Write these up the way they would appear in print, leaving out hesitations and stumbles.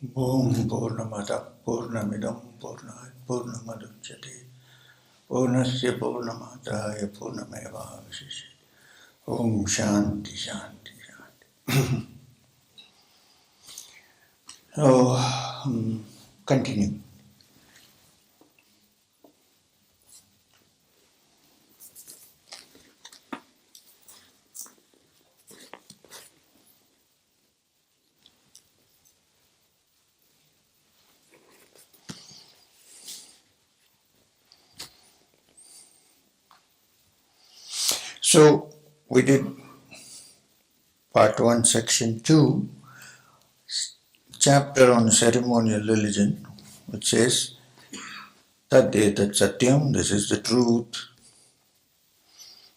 Om Purnamada Purnamidam Purnat Purnamadachyate Purnasya Purnamadaya Purnameva Vishishyate. Om Shanti Shanti Shanti. So, continue. So, we did part 1, section 2, chapter on ceremonial religion, which says, Tadetat Satyam, this is the truth.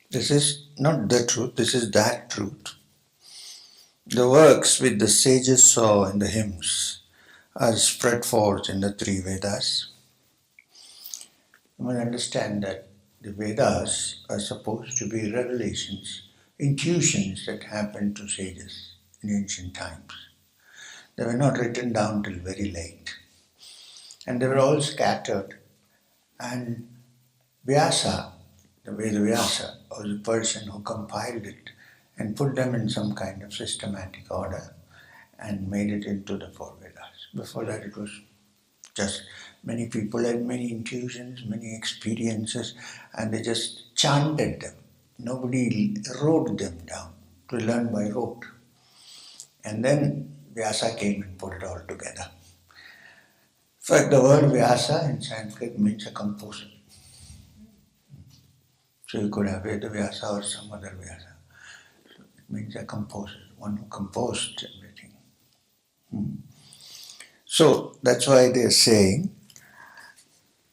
This is not the truth, this is that truth. The works which the sages saw in the hymns are spread forth in the three Vedas. You must understand that the Vedas are supposed to be revelations, intuitions that happened to sages in ancient times. They were not written down till very late. And they were all scattered. And Vyasa, the Veda Vyasa, was the person who compiled it and put them in some kind of systematic order and made it into the four Vedas. Before that it was just many people had many intuitions, many experiences, and they just chanted them. Nobody wrote them down. To learn by rote. And then Vyasa came and put it all together. In fact, the word Vyasa in Sanskrit means a composer. So you could have Veda Vyasa or some other Vyasa. So it means a composer, one who composed everything. So that's why they are saying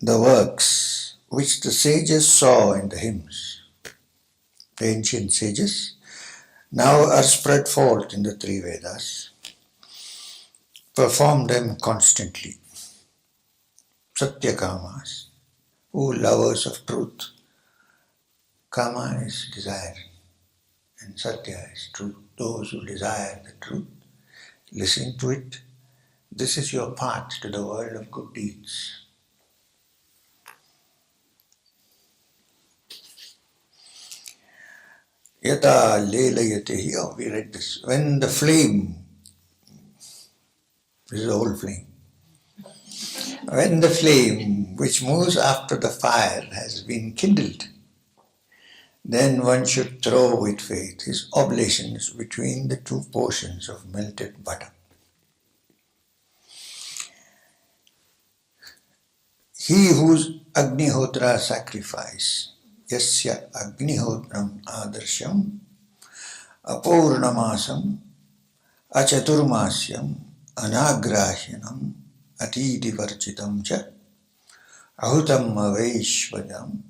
the works which the sages saw in the hymns, the ancient sages, now are spread forth in the three Vedas. Perform them constantly. Satyakamas, who lovers of truth. Kama is desire, and Satya is truth. Those who desire the truth, listen to it. This is your path to the world of good deeds. Yata lelayate, here we read this. When the flame, this is the whole flame, when the flame which moves after the fire has been kindled, then one should throw with faith his oblations between the two portions of melted butter. He whose Agnihotra sacrifice, yasya Agnihotram adarsham, apurnamasam, achaturmasyam, anagrahyanam, atidivarchitam cha, ahutam avaishvadam,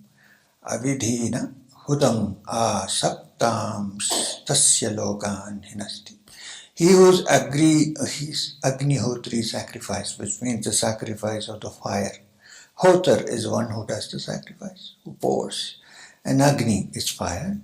avidhina hudam asaktam tasya lokan hinasti. He whose his Agnihotri sacrifice, which means the sacrifice of the fire. Hotar is one who does the sacrifice, who pours, and Agni is fire.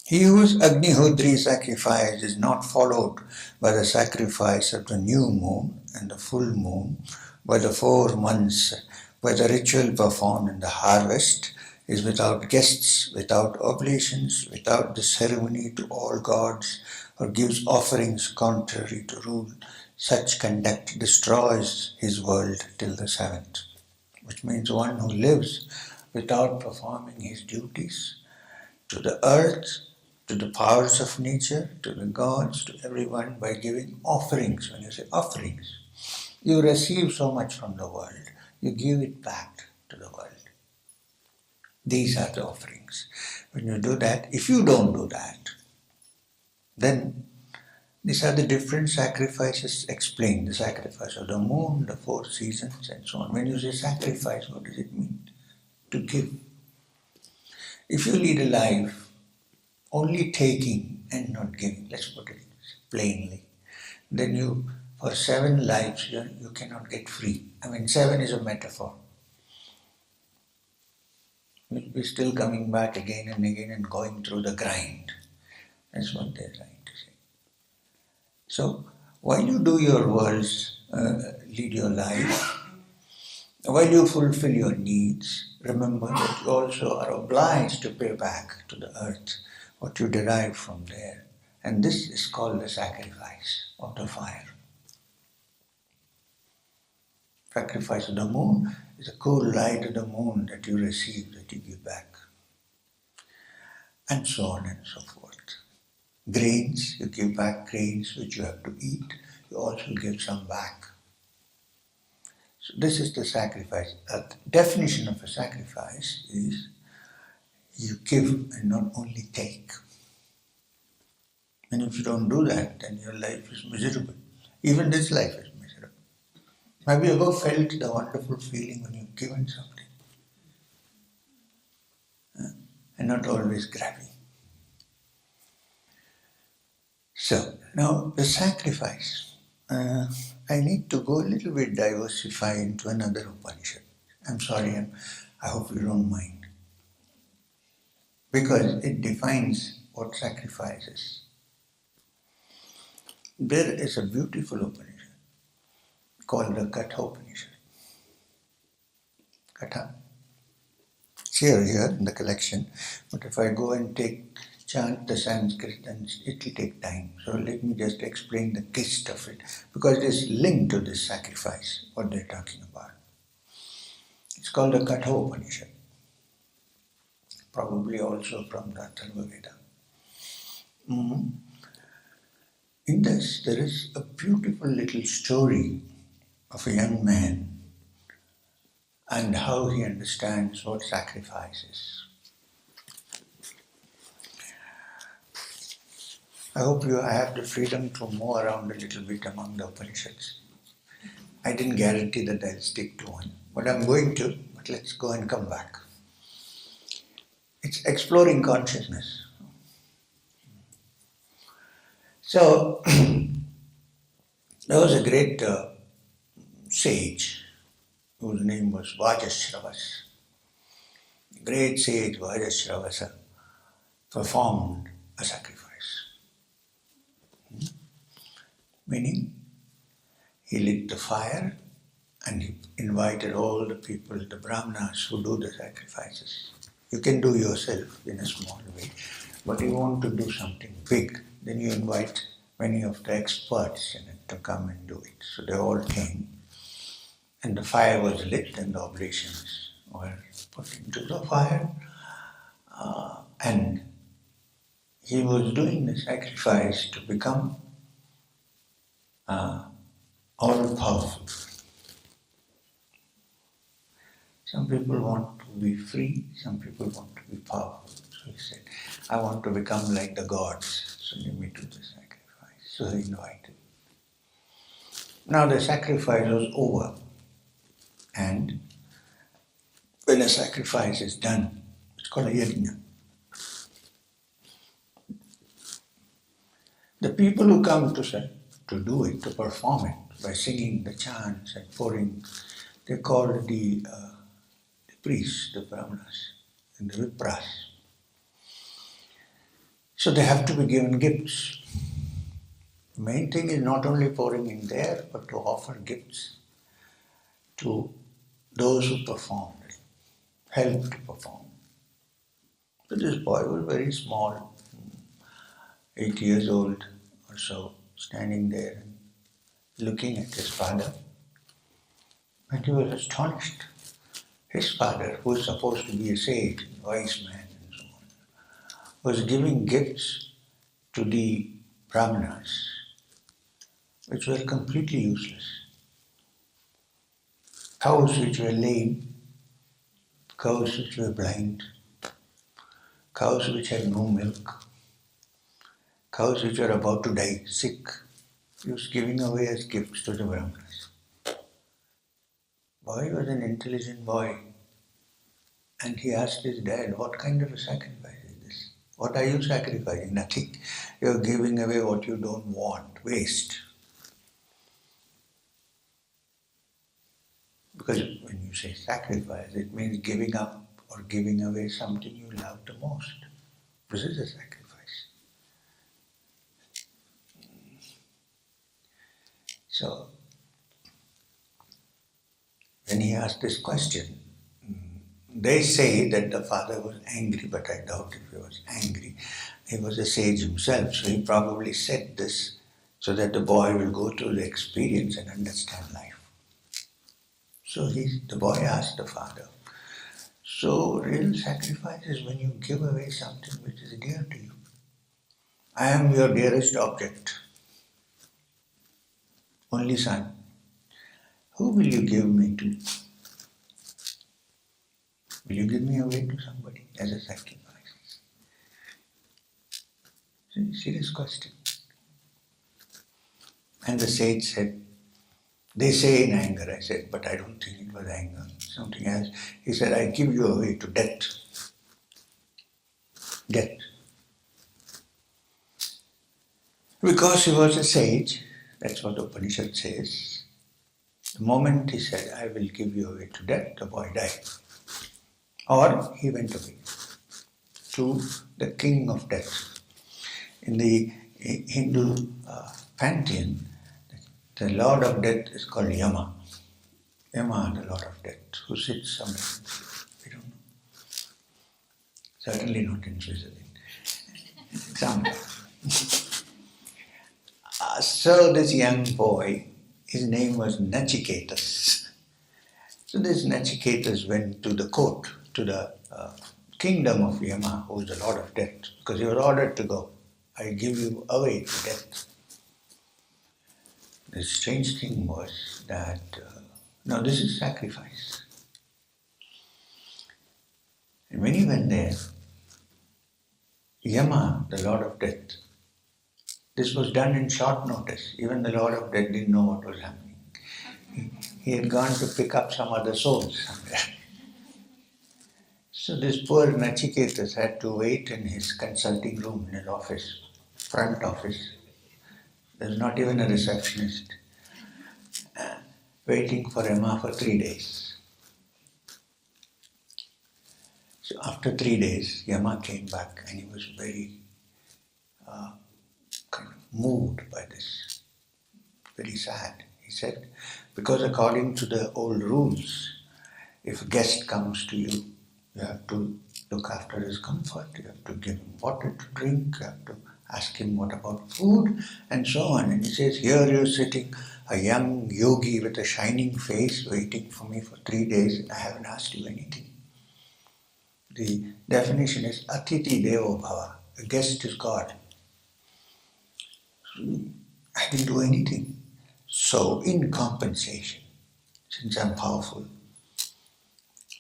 He whose Agnihotri sacrifice is not followed by the sacrifice of the new moon and the full moon, by the 4 months, by the ritual performed in the harvest, is without guests, without oblations, without the ceremony to all gods, or gives offerings contrary to rule. Such conduct destroys his world till the 7th. Which means one who lives without performing his duties to the earth, to the powers of nature, to the gods, to everyone by giving offerings. When you say offerings, you receive so much from the world, you give it back to the world. These are the offerings. When you do that, if you don't do that, then these are the different sacrifices explained. The sacrifice of the moon, the 4 seasons, and so on. When you say sacrifice, what does it mean? To give. If you lead a life only taking and not giving, let's put it plainly, then you, for 7 lives, you cannot get free. I mean, 7 is a metaphor. We're still coming back again and again and going through the grind. That's what they're trying to say. So, while you do your world's lead your life. While you fulfill your needs, remember that you also are obliged to pay back to the earth what you derive from there. And this is called the sacrifice of the fire. Sacrifice of the moon is the cool light of the moon that you receive, that you give back. And so on and so forth. Grains, you give back grains which you have to eat, you also give some back. So this is the sacrifice. A definition of a sacrifice is you give and not only take. And if you don't do that, then your life is miserable. Even this life is miserable. Have you ever felt the wonderful feeling when you've given something? And not always grabbing. So, now the sacrifice. I need to go a little bit diversify into another Upanishad. I'm sorry, I hope you don't mind. Because it defines what sacrifice is. There is a beautiful Upanishad called the Katha Upanishad. Katha. It's here in the collection, but if I go and chant the Sanskrit, then it will take time. So let me just explain the gist of it, because it is linked to this sacrifice, what they're talking about. It's called the Katha Upanishad, probably also from the Atharva Veda. In this, there is a beautiful little story of a young man and how he understands what sacrifice is. I hope I have the freedom to move around a little bit among the Upanishads. I didn't guarantee that I'll stick to one, but I'm going to, but let's go and come back. It's exploring consciousness. So, there was a great sage whose name was Vajashravas. Great sage Vajashravasa performed a sacrifice. Meaning, he lit the fire and he invited all the people, the brahmanas who do the sacrifices. You can do yourself in a small way, but you want to do something big, then you invite many of the experts in it to come and do it. So they all came, and the fire was lit and the oblations were put into the fire, and he was doing the sacrifice to become all-powerful. Some people want to be free, some people want to be powerful. So he said, I want to become like the gods, so let me do the sacrifice. So he invited. Now the sacrifice was over, and when a sacrifice is done, it's called a yajna. The people who come to do it, to perform it, by singing the chants and pouring, they're called the priests, the brahmanas, and the vipras. So they have to be given gifts. The main thing is not only pouring in there, but to offer gifts to those who performed it, help to perform. So this boy was very small, 8 years old or so, standing there and looking at his father. And he was astonished. His father, who was supposed to be a sage, a wise man and so on, was giving gifts to the brahmanas, which were completely useless. Cows which were lame, cows which were blind, cows which had no milk, cows which were about to die, sick, he was giving away as gifts to the brahmanas. Boy was an intelligent boy, and he asked his dad, what kind of a sacrifice is this? What are you sacrificing? Nothing. You're giving away what you don't want, waste. Because when you say sacrifice, it means giving up or giving away something you love the most. This is a sacrifice. So, Then he asked this question. They say that the father was angry, but I doubt if he was angry. He was a sage himself, so he probably said this so that the boy will go through the experience and understand life. So the boy asked the father, so real sacrifice is when you give away something which is dear to you. I am your dearest object, only son. Who will you give me to? Will you give me away to somebody as a sacrifice? Serious question. And the sage said, they say in anger. I said, but I don't think it was anger, something else. He said, I give you away to death. Death. Because he was a sage, that's what the Upanishad says. The moment he said, I will give you away to death, the boy died. Or he went away to the king of death. In the Hindu pantheon, the lord of death is called Yama. Yama, the lord of death, who sits somewhere. We don't know. Certainly not in Switzerland. Somewhere. So this young boy, his name was Nachiketas. So this Nachiketas went to the court, to the kingdom of Yama, who is the lord of death, because he was ordered to go. I give you away to death. The strange thing was that, now this is sacrifice. And when he went there, Yama, the lord of death, this was done in short notice. Even the lord of death didn't know what was happening. He had gone to pick up some other souls somewhere. So this poor Nachiketas had to wait in his consulting room, in his office, front office. There's not even a receptionist. Waiting for Yama for 3 days. So after 3 days, Yama came back and he was very kind of moved by this, very sad. He said, because according to the old rules, if a guest comes to you, you have to look after his comfort, you have to give him water to drink, you have to ask him what about food, and so on. And he says, here you're sitting, a young yogi with a shining face, waiting for me for 3 days, and I haven't asked you anything. The definition is Atiti Devo Bhava. A guest is God. I didn't do anything. So, in compensation, since I'm powerful,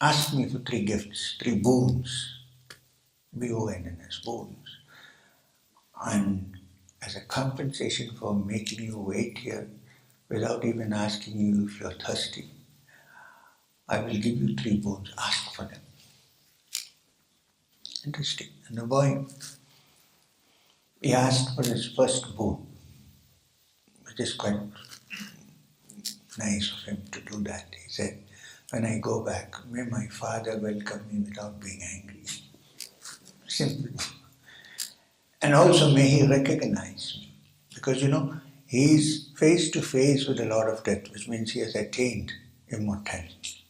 ask me for 3 gifts, 3 boons, B-O-N-N-S, boons. And as a compensation for making you wait here, without even asking you if you're thirsty, I will give you 3 boons, ask for them. Interesting. And the boy, he asked for his first boon, which is quite nice of him to do that. He said, when I go back, may my father welcome me without being angry. Simple. And also may he recognize me. Because he is face to face with the Lord of Death, which means he has attained immortality.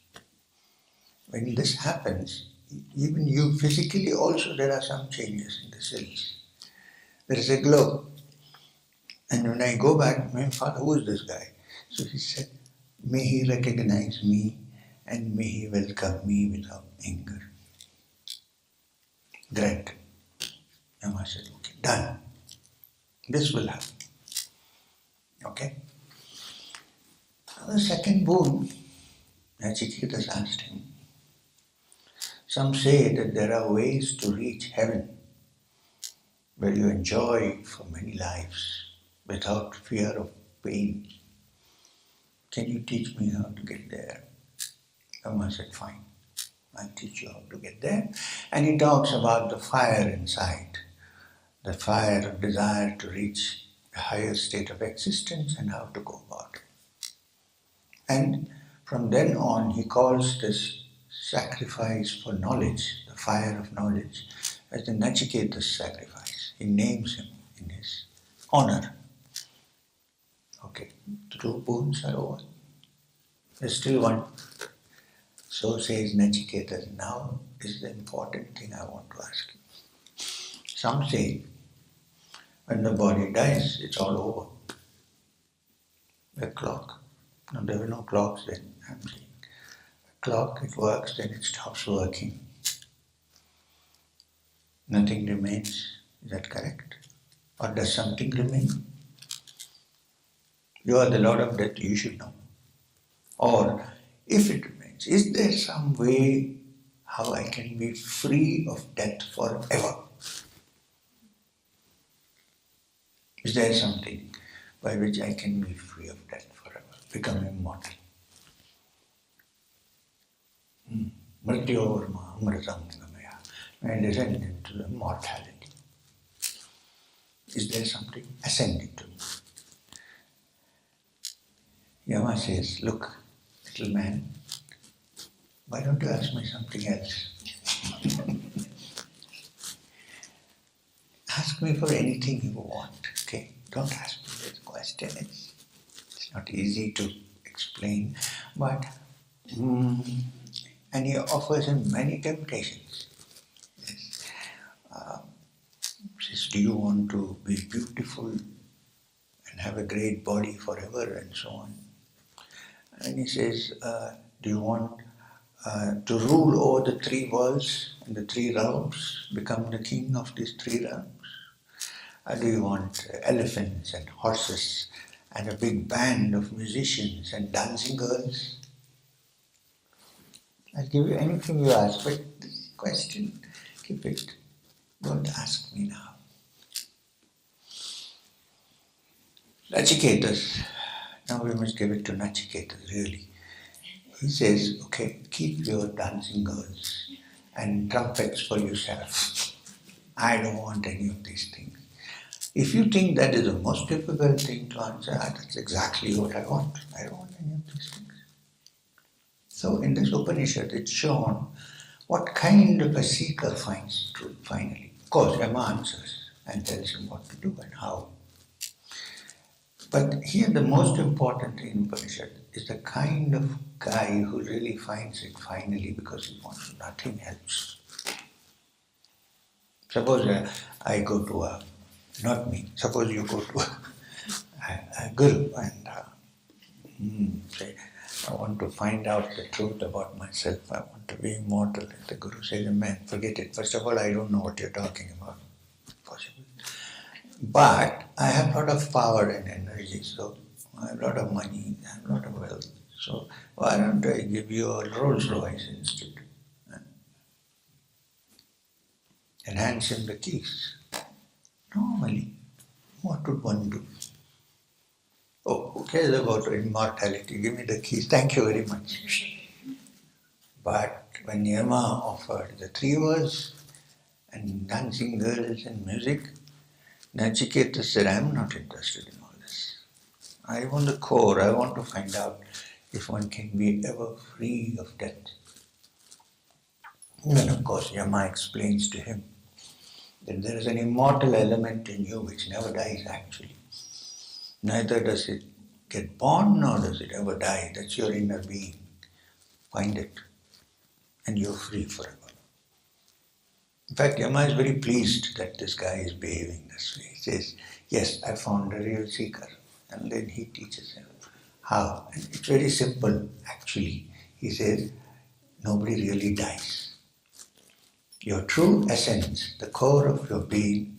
When this happens, even you physically also there are some changes in the cells. There is a glow. And when I go back, my father, who is this guy? So he said, may he recognize me and may he welcome me without anger. Granted. Yama said, okay, done. This will happen. Okay? The second boon, Nachiketas asked him, some say that there are ways to reach heaven where you enjoy for many lives without fear of pain. Can you teach me how to get there? Yama said, fine, I'll teach you how to get there. And he talks about the fire inside, the fire of desire to reach a higher state of existence and how to go about it. And from then on, he calls this sacrifice for knowledge, the fire of knowledge, as the Nachiketas sacrifice. He names him in his honor. Okay, 2 boons are over. There's still one. So says Nachiketa, now is the important thing I want to ask you. Some say, when the body dies, it's all over. The clock. No, there were no clocks then, I'm saying. The clock, it works, then it stops working. Nothing remains. Is that correct? Or does something remain? You are the Lord of Death, you should know. Or, if it remains, is there some way how I can be free of death forever? Is there something by which I can be free of death forever, become immortal? Mrityorma amritam gamaya. And descend into the mortality. Is there something ascending to me? Yama says, look, little man, why don't you ask me something else? Ask me for anything you want, okay? Don't ask me this question. It's not easy to explain, but and he offers him many temptations. Yes. Says, do you want to be beautiful and have a great body forever and so on? And he says, do you want to rule over the three worlds and the three realms, become the king of these three realms? Do you want elephants and horses and a big band of musicians and dancing girls? I'll give you anything you ask, but this question, keep it. Don't ask me now. Nachiketas. Now we must give it to Nachiketas, really. He says, okay, keep your dancing girls and trumpets for yourself. I don't want any of these things. If you think that is the most difficult thing to answer, that's exactly what I want. I don't want any of these things. So in this Upanishad, it's shown what kind of a seeker finds truth finally. Of course, Yama answers and tells him what to do and how. But here the most important thing in Upanishad is the kind of guy who really finds it finally because he wants nothing else. Suppose I go to not me, suppose you go to a guru and say, I want to find out the truth about myself, I want to be immortal. And the guru says, man, forget it. First of all, I don't know what you're talking about. Possible. But I have a lot of power and energy, so I have a lot of money, I have a lot of wealth. So why don't I give you a Rolls Royce instead? And hands him the keys. Normally, what would one do? Oh, who cares about immortality? Give me the keys. Thank you very much. But when Yama offered the three words and dancing girls and music, Nachiketa said, I am not interested in all this. I want the core. I want to find out if one can be ever free of death. And then of course Yama explains to him that there is an immortal element in you which never dies actually. Neither does it get born nor does it ever die. That's your inner being. Find it and you're free forever. In fact, Yama is very pleased that this guy is behaving this way. He says, yes, I found a real seeker. And then he teaches him how. And it's very simple actually. He says, nobody really dies. Your true essence, the core of your being,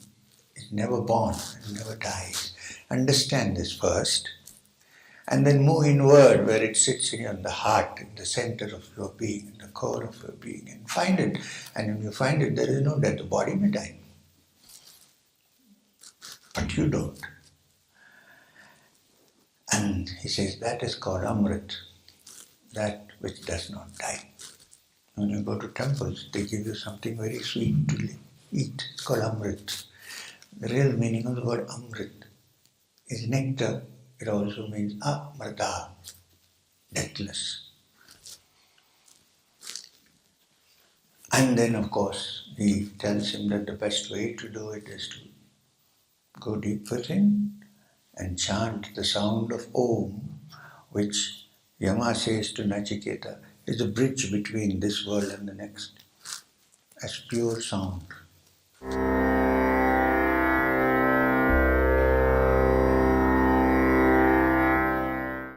is never born and never dies. Understand this first, and then move inward where it sits in the heart, in the center of your being, in the core of your being, and find it. And when you find it, there is no death. The body may die, but you don't. And he says that is called Amrit, that which does not die. When you go to temples, they give you something very sweet to eat. It's called Amrit. The real meaning of the word Amrit is nectar. It also means Amrita, deathless. And then, of course, he tells him that the best way to do it is to go deep within and chant the sound of Om, which Yama says to Nachiketa, is a bridge between this world and the next, as pure sound.